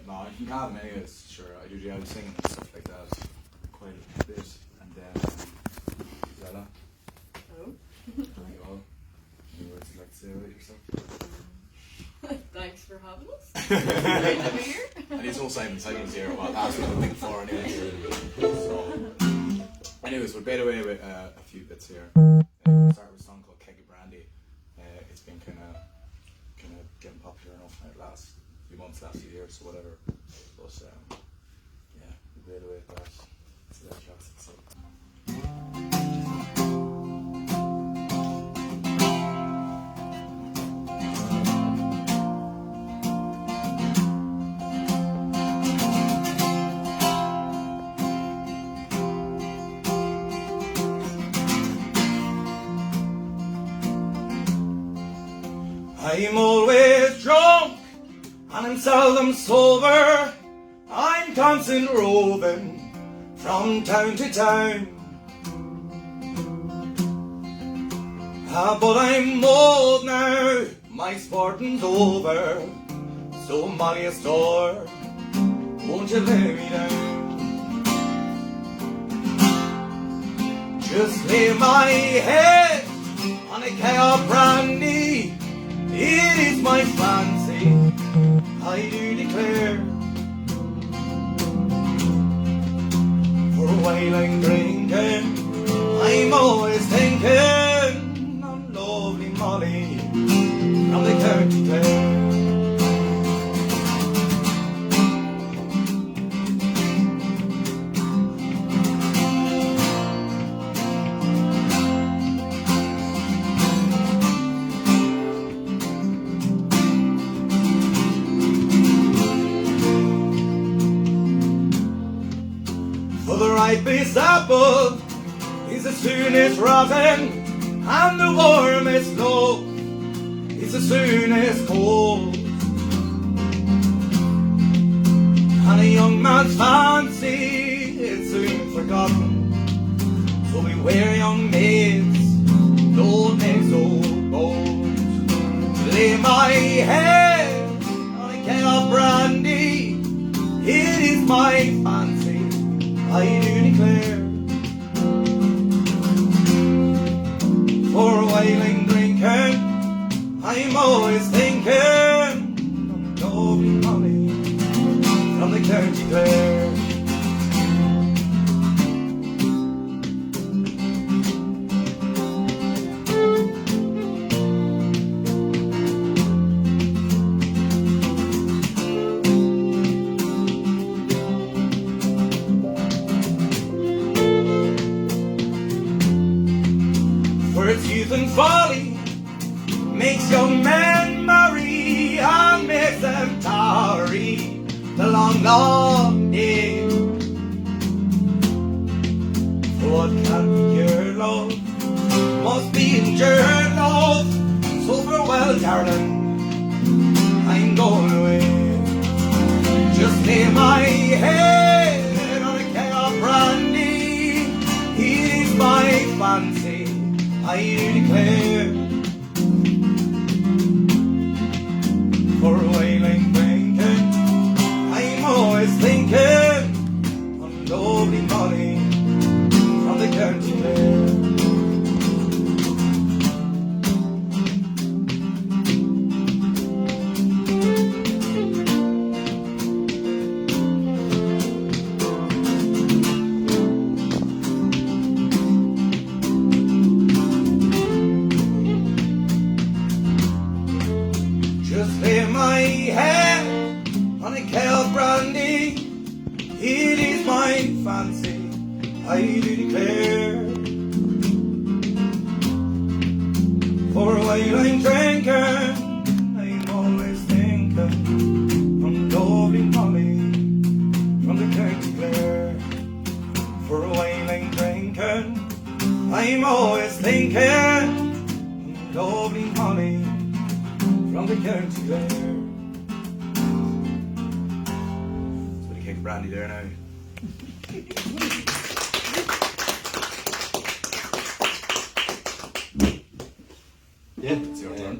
No, I can have them anyways, sure. I do the singing and stuff like that quite a bit. And then, Zella. Oh. There you go. Any words you'd like to say about yourself? Thanks for having us. Great to be here. And he's no Simon's here. Well, that's what I'm looking for anyway. So, anyways, we'll bait away with a few bits here. We'll start with a song called Keg of Brandy. It's been kind of getting popular enough in the last few months, last few years, so whatever. But yeah, we'll bait away with that. See that tracks it. I'm always drunk and I'm seldom sober. I'm constant roving from town to town. But I'm old now, my sporting's over. So money a store, won't you lay me down? Just lay my head on a keg of brandy. It is my fancy, I do declare. For a while I'm drinking, I'm always thinking of lovely Molly from the County Clare. Ripest apple is as soon as rotten, and the warmest loaf is as soon as cold. And a young man's fancy is soon forgotten, so beware young maids, don't make so bold. Lay my head on a keg of brandy, it is my fancy, I do declare. For a while I'm drinking, I'm always thinking of lovely Molly from the County Clare. Youth and folly makes young men marry and makes them tarry the long, long day. For what can't be cured, love, must be endured, love. So farewell, darling, I'm going away. Just lay my head on a keg of brandy, it is my fancy, I declare. For a while I'm drinking, I'm always thinking of lovely Molly from the County Clare. I do declare. For a while I'm drinking, I'm always thinking of lovely Molly from the County Clare. For a while I'm drinking, I'm always thinking of lovely Molly from the County Clare. Let's put a keg of brandy there now. Yeah, it's your turn.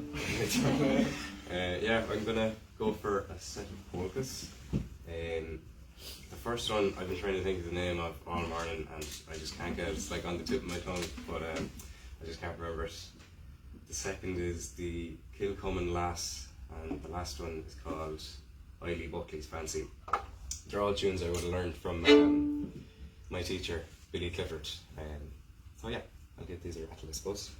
Yeah, I'm gonna go for a set of polkas. The first one I've been trying to think of the name of all morning and I just can't get it. It's like on the tip of my tongue, but I just can't remember it. The second is the Kilcommon Lass, and the last one is called Eiley Buckley's Fancy. They're all tunes I would have learned from my teacher, Billy Clifford. So yeah, I'll give these a rattle, I suppose.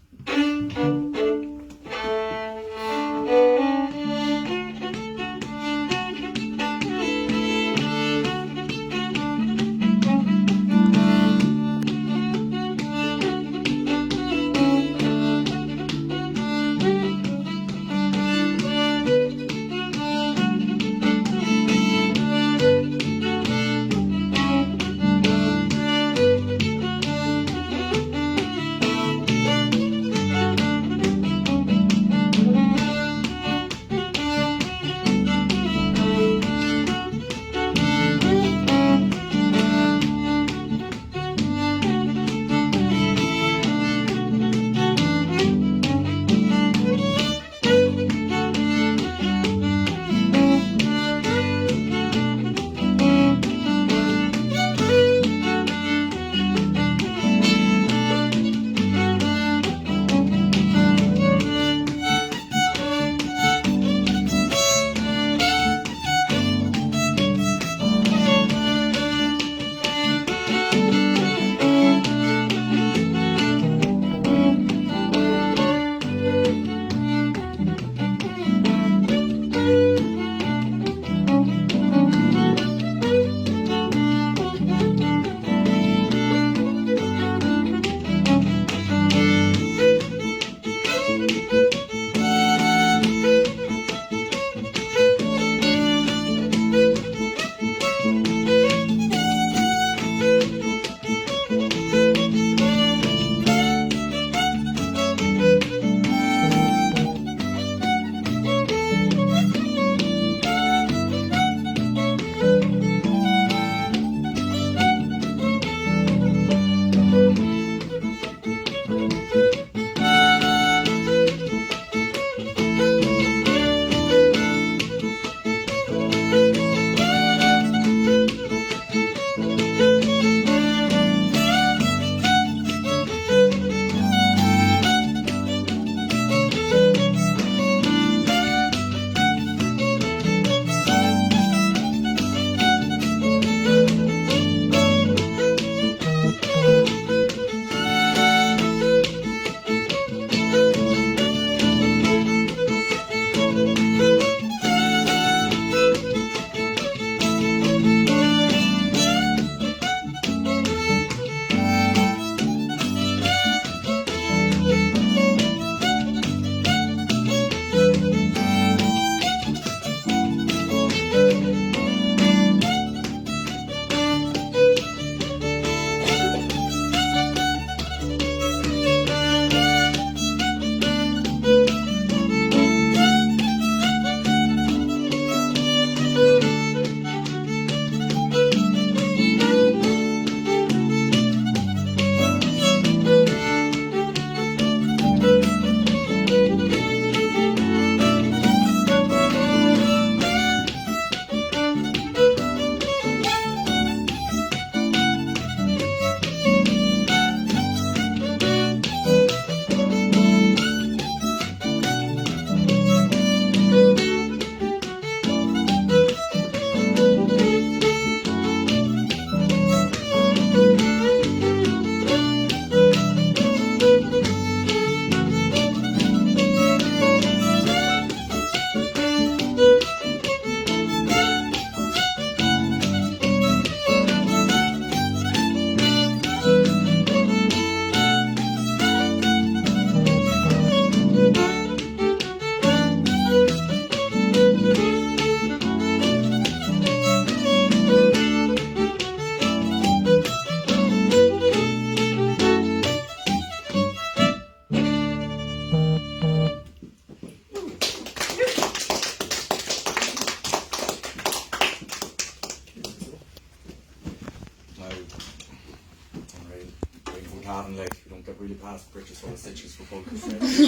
Cavan, like, we don't get really past purchase all the stitches for polkas. Like, you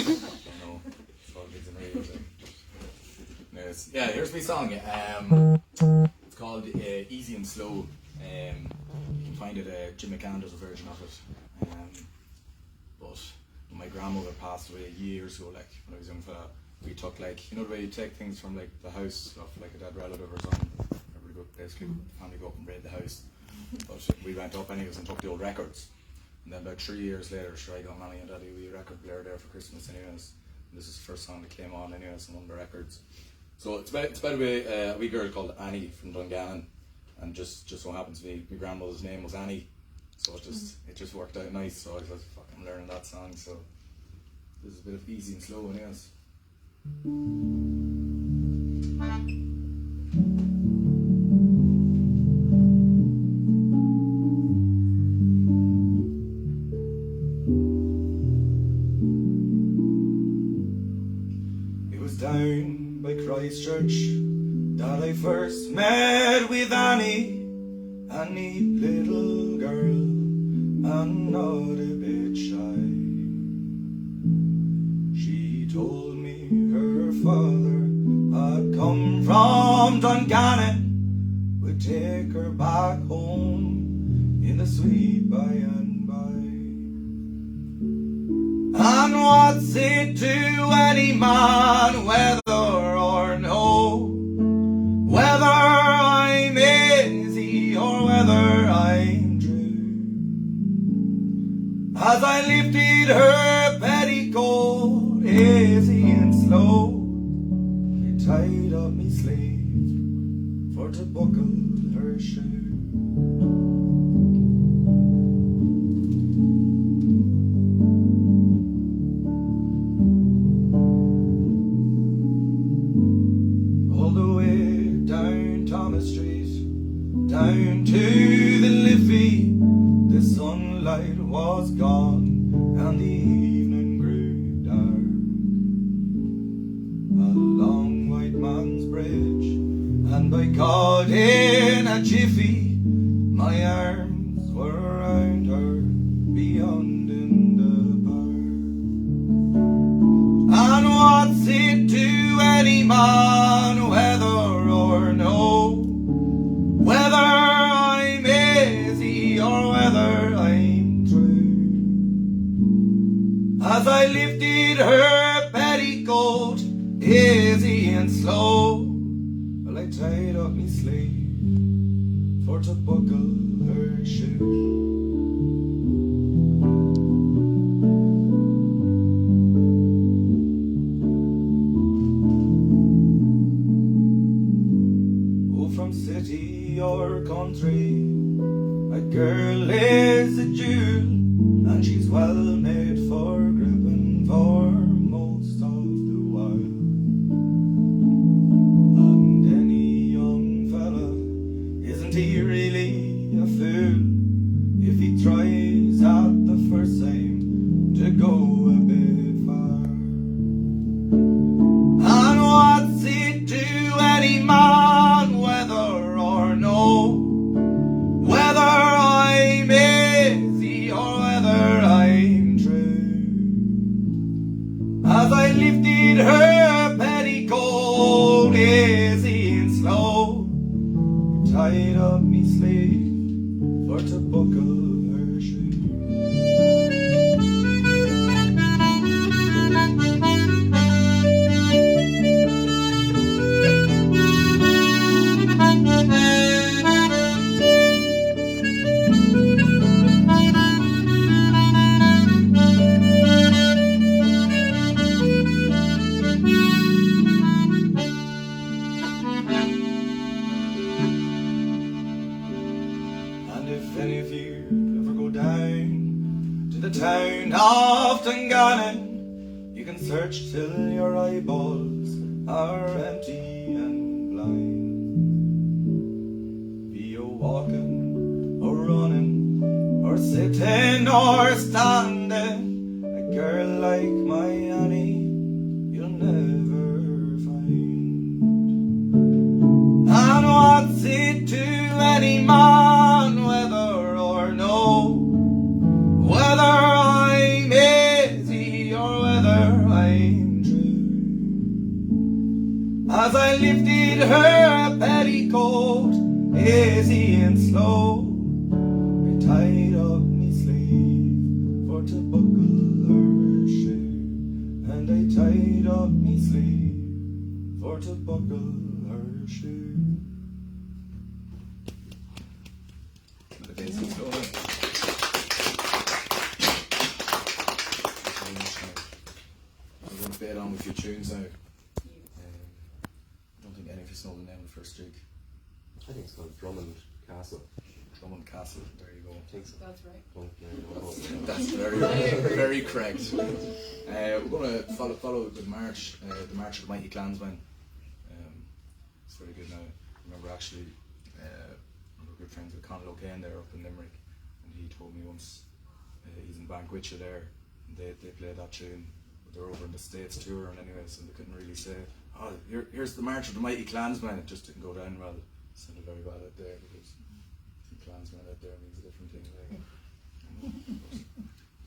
know, it's all kids and radio. anyways, yeah, here's my song. It's called Easy and Slow. You can find it, Jim McCann does a version of it. But when my grandmother passed away years ago, like when I was a young fella, we took like, you know the way you take things from like the house of like a dead relative or something. Everybody go, basically, the family go up and raid the house. But we went up anyways and took the old records. And then about 3 years later, sure, I got Nanny and Daddy wee record player there for Christmas anyways. And this is the first song that came on anyways on one of the records. So it's about a wee girl called Annie from Dungannon, and just so happens to be my grandmother's name was Annie, so it just worked out nice. So I was like, fuck, I'm learning that song. So this is a bit of Easy and Slow anyways. Down by Christchurch that I first met with Annie, a neat little girl and not a bit shy. She told me her father had come from Dungannon, would take her back home in the sweet by and by. And what's it to any man whether or no, whether I'm easy or whether I'm true? As I lifted her petticoat easy and slow, I tied up me sleeve for to buckle her shoe. Down to the Liffey, the sunlight was gone and the evening grew dark. A long white man's bridge, and I got in a jiffy, my arms were around her beyond in the park. And what's it to any man whether or no, whether I'm easy or whether I'm true? As I lifted her petticoat easy and slow, well, I tied up me sleeve for to buckle her shoe. From city or country, a girl is a jewel, and she's well made for gripping for most of the while. And any young fella, isn't he really a fool if he tries at the first time to go a bit far? And what's it to any man whether or no, whether I'm easy or whether I'm true? As I lifted her petticoat easy and slow, tied up me sleeve for to buckle her shoe. And if any of you ever go down to the town of Dungannon, you can search till your eyeballs are empty and blind. Be you walking or running or sitting or standing, a girl like my Annie you'll never find. And what's it to any man whether or no, whether I'm easy or whether I'm true? as I lifted her petticoat, easy and slow. I tied up me sleeve for to buckle her shoe, and I tied up me sleeve for to buckle her shoe. Easy and slow. I'm going to bed on with a few tunes now. I don't think any of us know the name of the first streak. I think it's called Drummond Castle. Drummond Castle, there you go. I think so. That's right. Oh, there you go. That's very, very correct. We're going to follow the march of the Mighty Clansmen. It's very good now. I remember actually, we were good friends with Conal O'Kane there up in Limerick, and he told me once he's in Banquitcha there, and they played that tune. But they're over in the States touring anyways, and they couldn't really say, oh, here's the march of the Mighty Clansmen. It just didn't go down well. It sounded very bad out there because Clansmen out there means a different thing.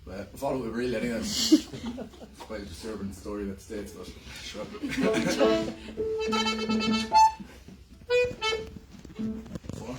But follow it really anyway. It's quite a disturbing story that states, but sure. Four.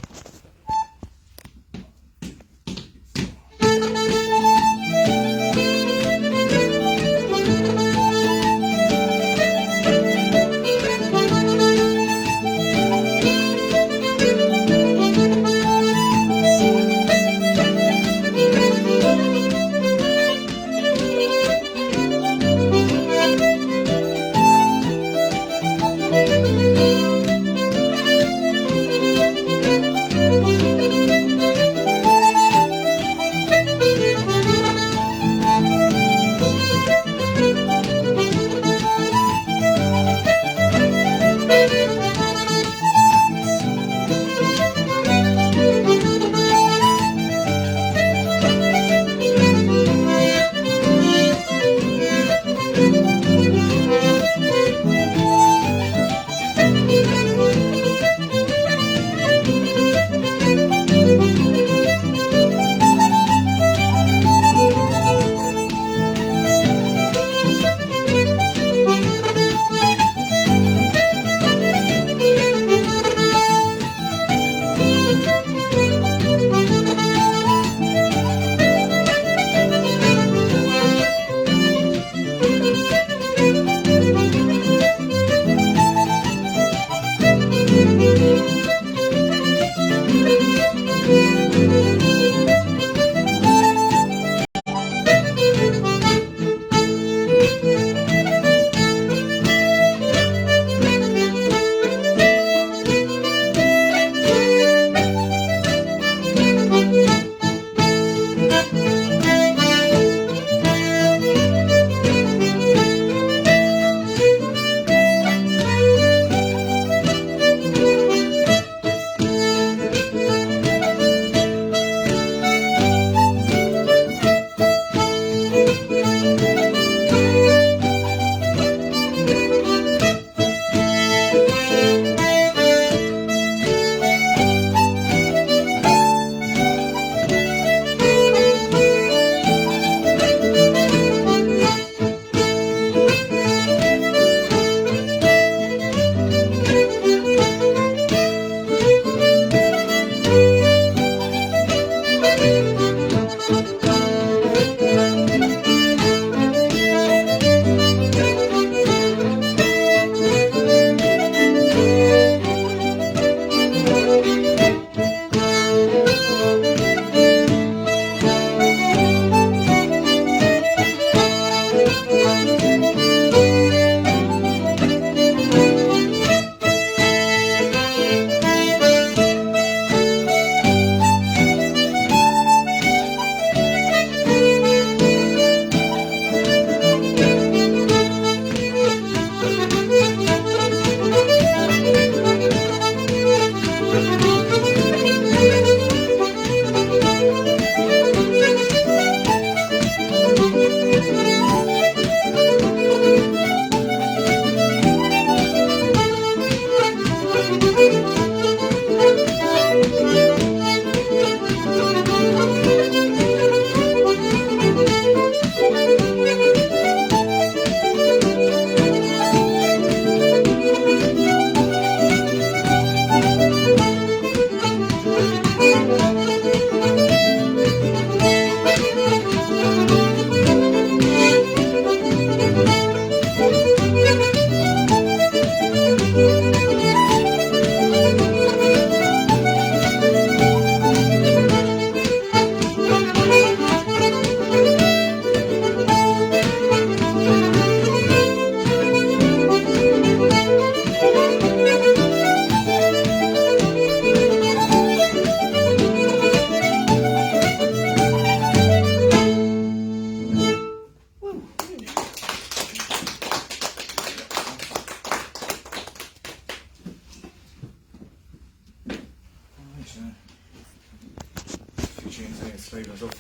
machines and straight and stuff.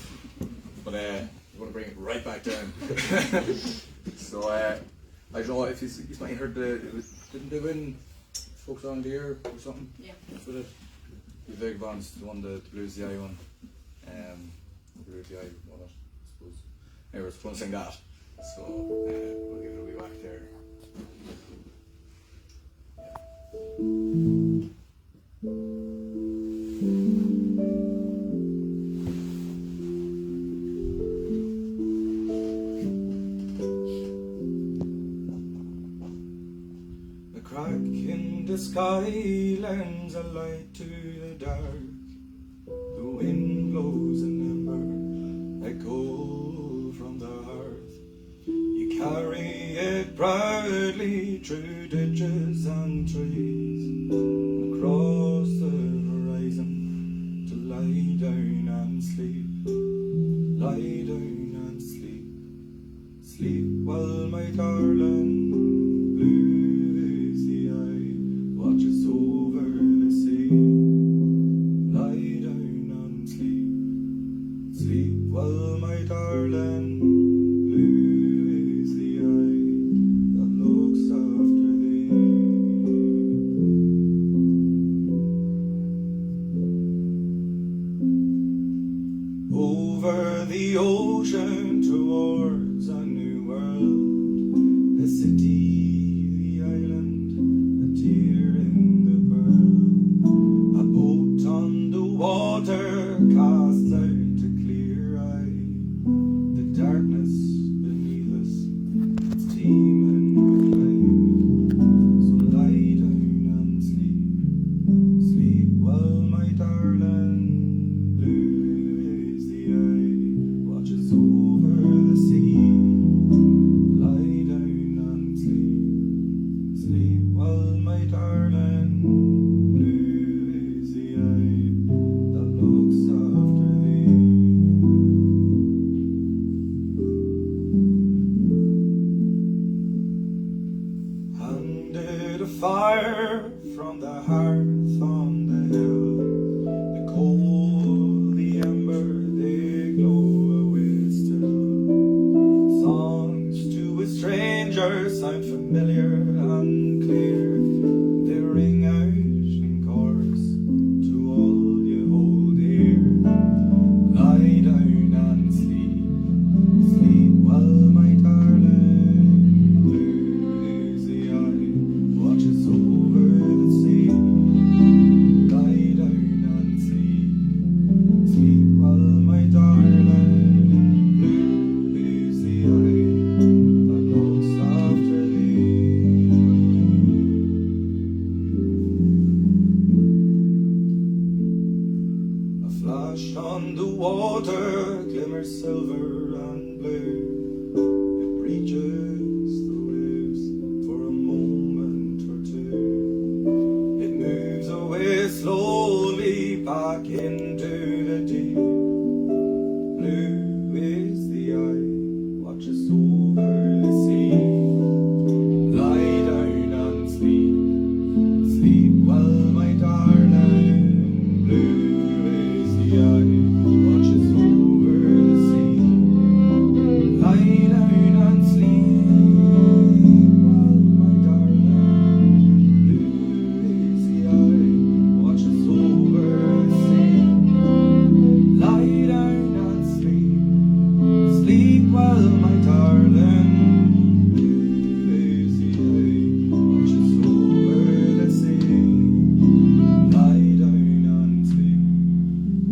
But you want to bring it right back down. So I don't know if you might have heard didn't they win Folks on the Year or something? Yeah. That's what it. The Vig Bonds, the one the Blues the Eye one. The Blues the Eye won it, I suppose. Anyway, it's fun to sing that. So we'll give it a wee whack there. The crack in the sky lends a light to the dark. The wind blows an ember, echo from the hearth. You carry it proudly through ditches and trees, across the horizon to lie down and sleep. Lie down and sleep. Sleep well, my darling. Blue is the eye, watches over the sea. Lie down and sleep. Sleep well, my darling. Blue is the eye that looks after thee. Over the ocean towards a new world, the city, the island, a tear in the pearl. A boat on the water casts out a clear eye. The darkness beneath us, it's teeming with life. So lie down and sleep. Sleep well, my darling. Blue is the eye, watches over the sea. Lie down and sleep. Sleep well, my darling. Blue is the eye that looks after thee. Handed a fire from the hearth on the hill. The coal, the ember, they glow away still. Songs to a stranger sound familiar and clear. They ring out in chorus to all you hold dear. Lie down and sleep. Sleep well, my darling. Blue is the eye, watches over the sea. Lie down and sleep. Sleep well, my darling. Blue is the eye that looks after thee. A flash on the water glimmers silver and blue. It breaches the waves for a moment or two. It moves away slowly back into the deep. Blue is the eye, watches over the sea. Lie down and sleep. Sleep well, my darling. Blue is the eye, watches over the sea. Lie down and sleep well, my darling. Blue is the eye, watches over the sea. Lie down and sleep. Sleep well, my darling. Blue is the eye, watches over the sea. Lie down and sleep.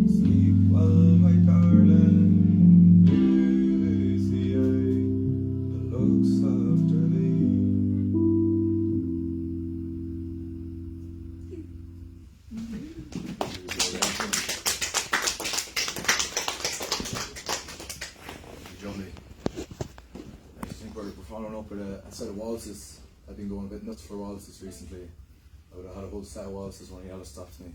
Sleep well, my darling. Blue is the eye that looks after thee. Johnny. I just think we're following up with a set of waltzes. I've been going a bit nuts for waltzes recently. I would have had a whole set of waltzes when Yella stopped me,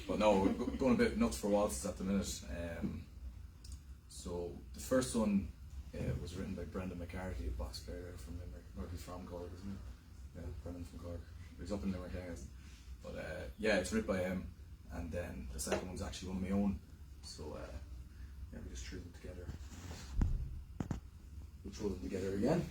but no, we're going a bit nuts for waltzes at the minute. So the first one was written by Brendan McCarthy, a box player from Limerick, he's from Cork, isn't he? Yeah, Brendan from Cork. He's up in Limerick, I guess. But yeah, it's written by him, and then the second one's actually one of my own. So yeah, we just threw them together. We'll throw them together again.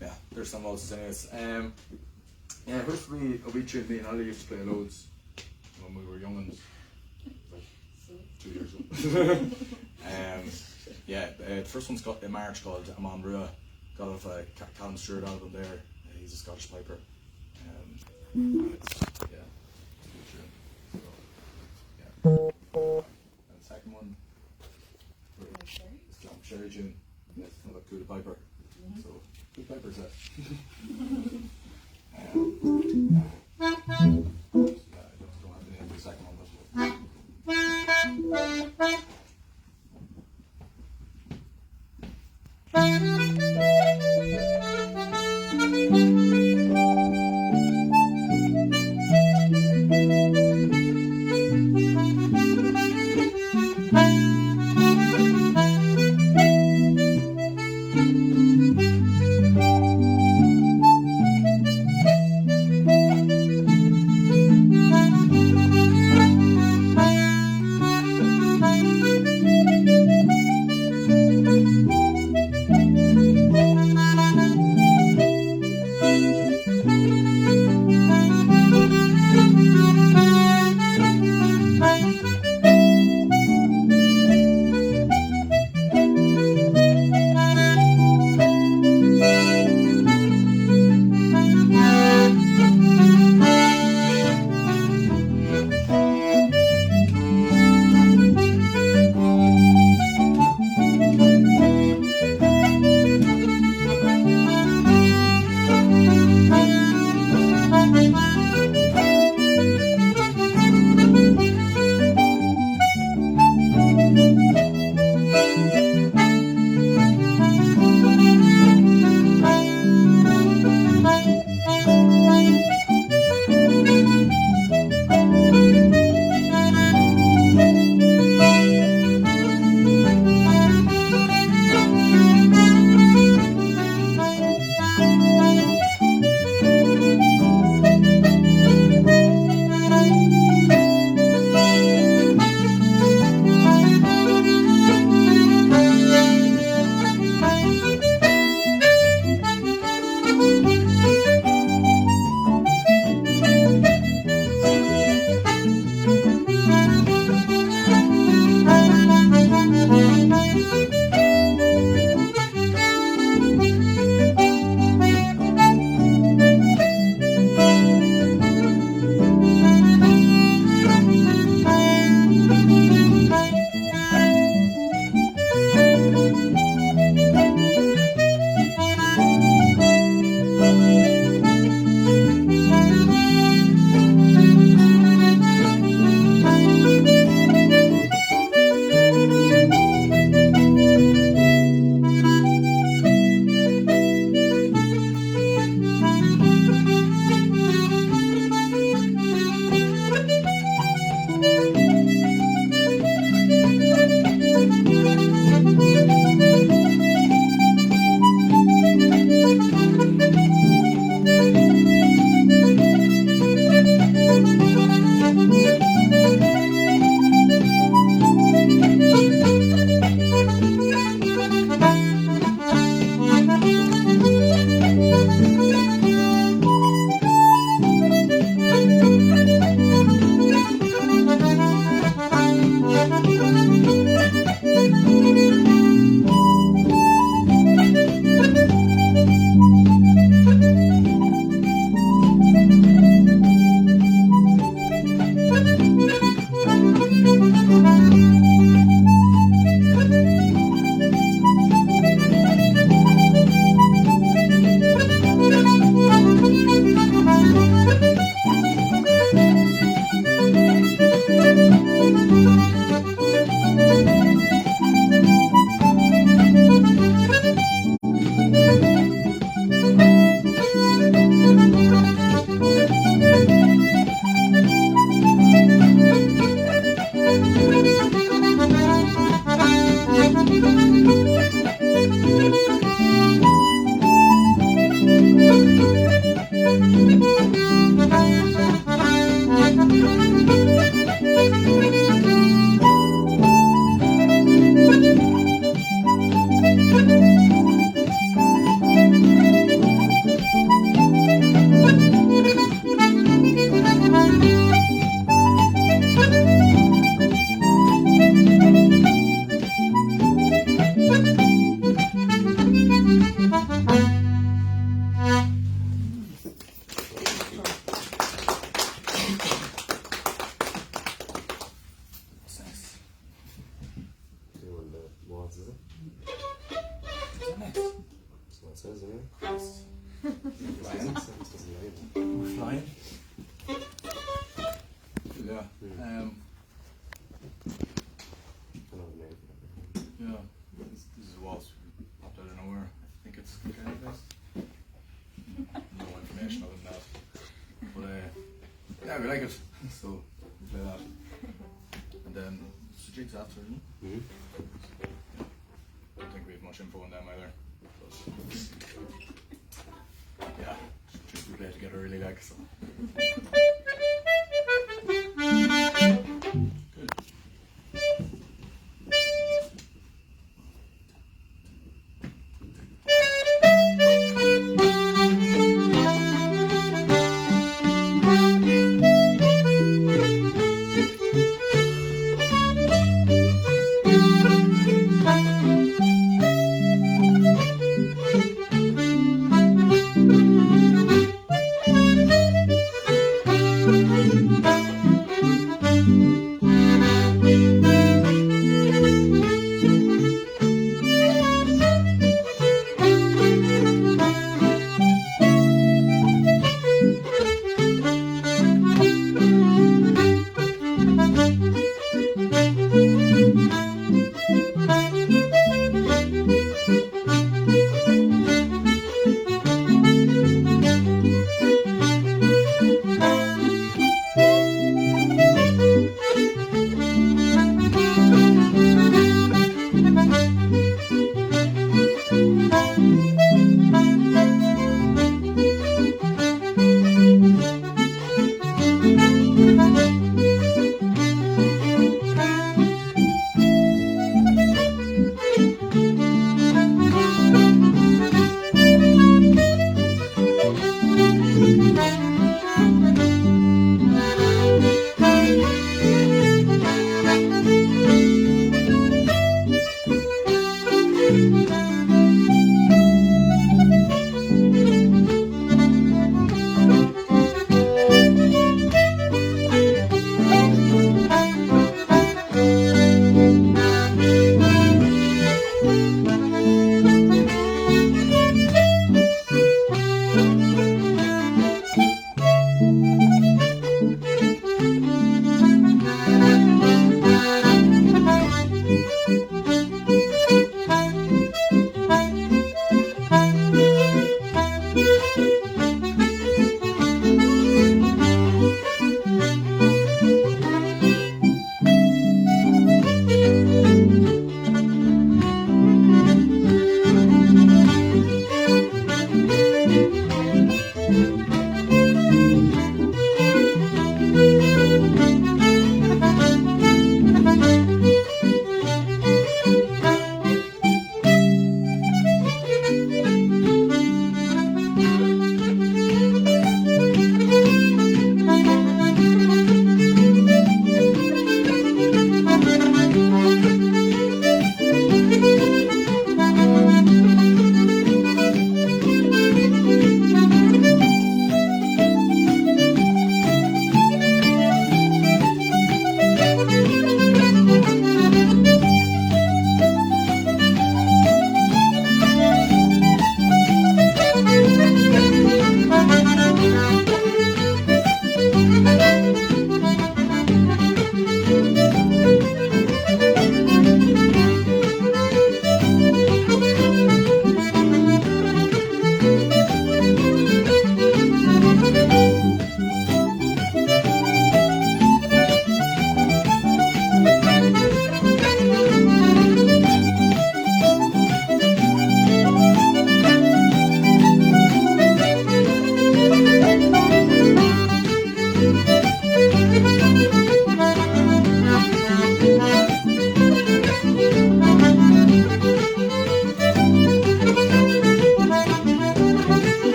Yeah, there's some votes anyways. Yeah, first me and Ollie used to play loads when we were young and like 2 years old. Yeah, the first one's got a march called Amon Rua, got off a Callum Stewart album there. He's a Scottish piper. And it's a good tune. So, yeah. And the second one is John Sherry tune. It's another Cool Piper. So, Cool Piper's that. Yeah, I don't have the name of the second one, but Flying. We're flying. Yeah. Yeah. This is a waltz popped out of nowhere. I think it's Crehan based. No information other than that. But yeah, we like it. So we play that. And then it's the jigs after, isn't it? Mm-hmm. Don't think we have much info on them either. But yeah, just we play together really like so. Good.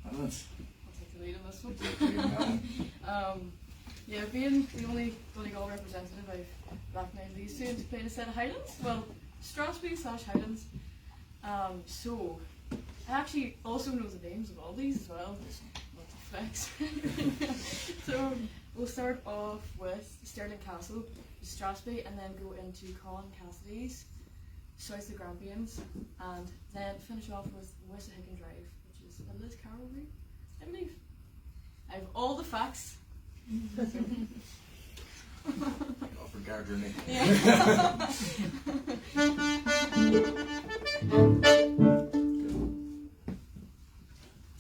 Highlands. I'll take the lead on this one. Yeah, being the only Donegal representative, I've recommended these two to play in a set of Highlands. Well, Strathspey/Highlands. So, I actually also know the names of all these as well. Lots of flex. So, we'll start off with Stirling Castle, Strathspey, and then go into Colin Cassidy's, south of the Grampians, and then finish off with Wissahickon Drive, which is a Liz Carroll route, I believe. I have all the facts. Go for Gardner. Yeah.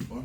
Four.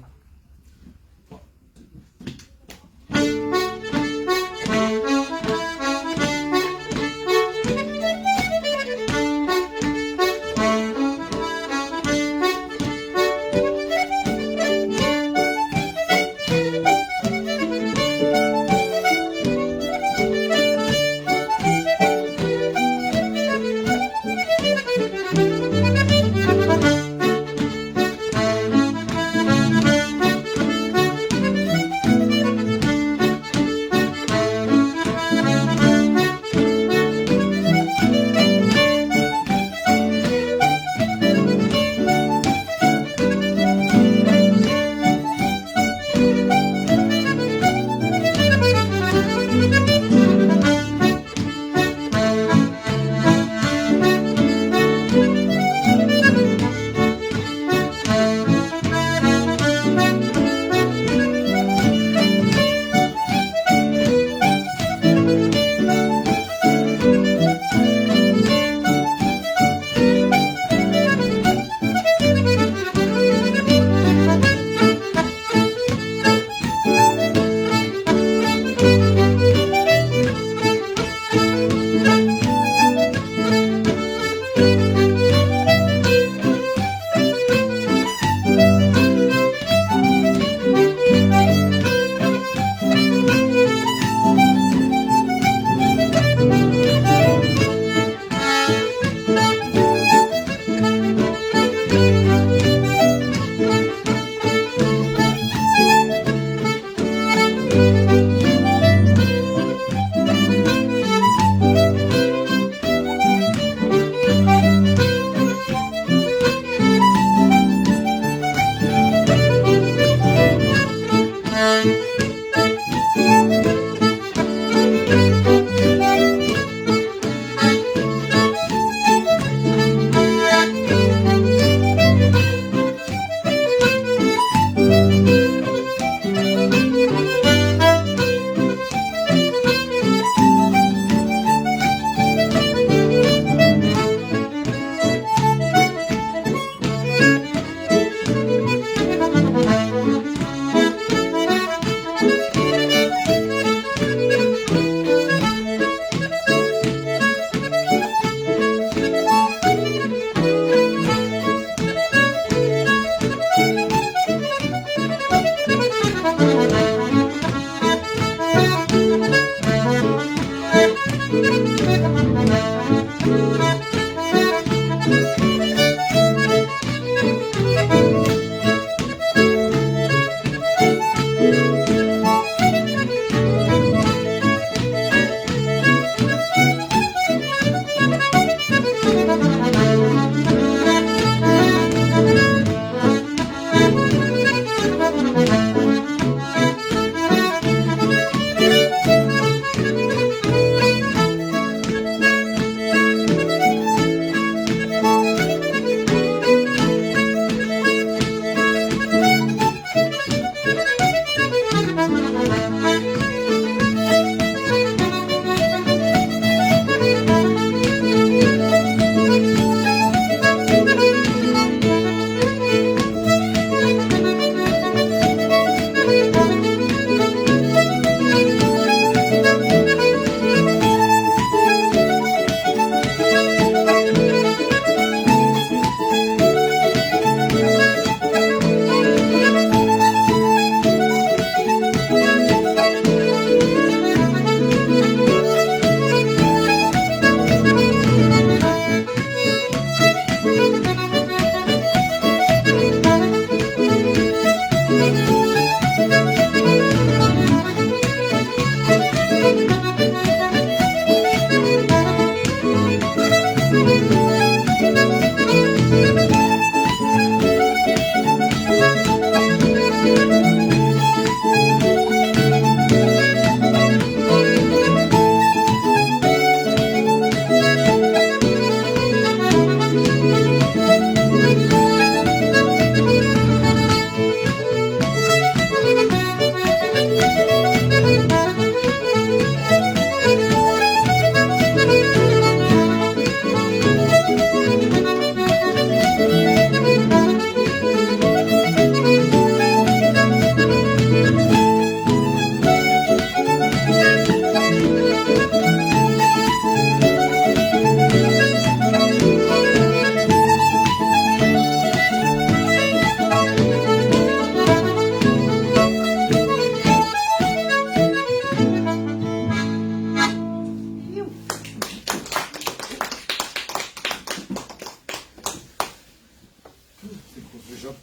finish up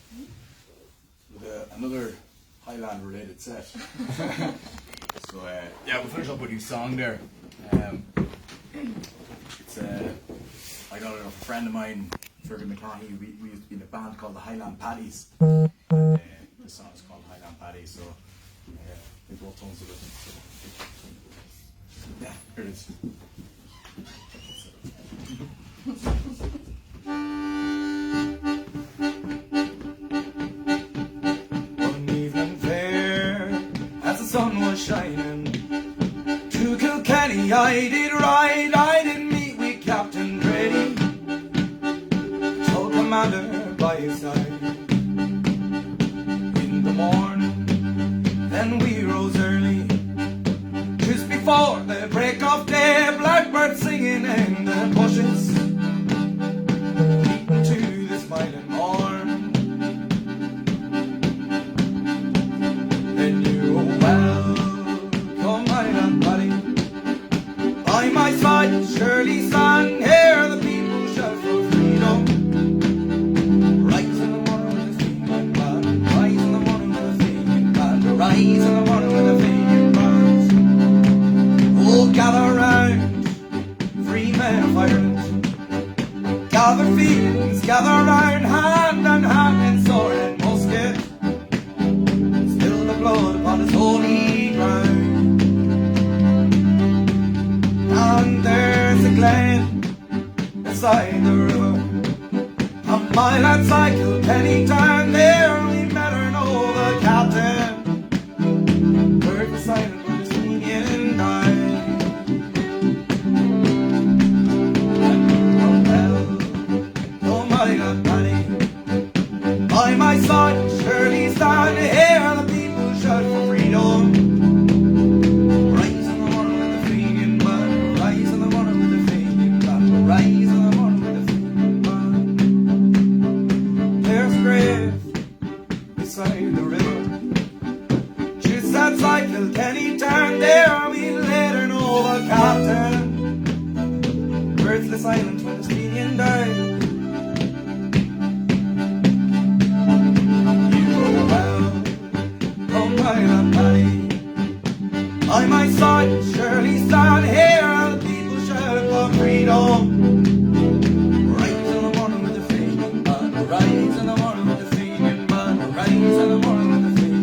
with another Highland related set. So yeah, we'll finish up with a new song there. It's I got it off a friend of mine, Fergal McGrory. We used to be in a band called the Highland Paddies. This song is called Highland Paddies, so we both tones of it. Yeah, here it is. One evening fair, as the sun was shining, to Kilkenny I did ride. I did meet with Captain Grady, tall commander by his side. In the morning, then we rose early, just before the break of day. Blackbird singing in the bushes, beating to the smiling morn. Then you were welcome, Highland Paddy. By my side, Shirley sang, hear the people shout for freedom. Rise in the morning with a singing band, rise in the morning with a singing band, rise in the morning with a singing band. Oh, gather round, free men of Ireland. Gather fields, gather round, hand in hand, and sword and musket. Spill the blood upon this holy ground. And there's a glen beside the river, a mile outside Kilkenny town. There we met her, know the captain. Heard the silent when the singing died. By my side, Shirley's down to hear the people shout for freedom. Rise in the morning with the singing band, rise in the morning with the singing band, rise in the morning with the singing band. There's a grave beside the river, just outside Kilkenny town. There we let her know the captain. Birthless silent when the singing died. Highland Paddy. By my side, Shirley stand here, the people shout for freedom. Rise in the morning with the singing band, rise in the morning with the singing band, rise in the morning with the singing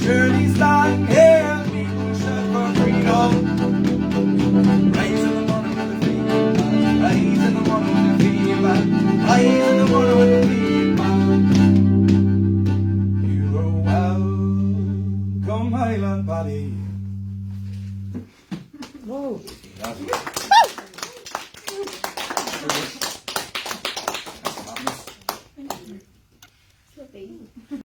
Shirley's lying here, people shout for freedom. Rise in the morning with the freedom band, rise in the morning with the freedom band, rise in the morning with the freedom band. You are welcome, Highland Paddy. Whoa.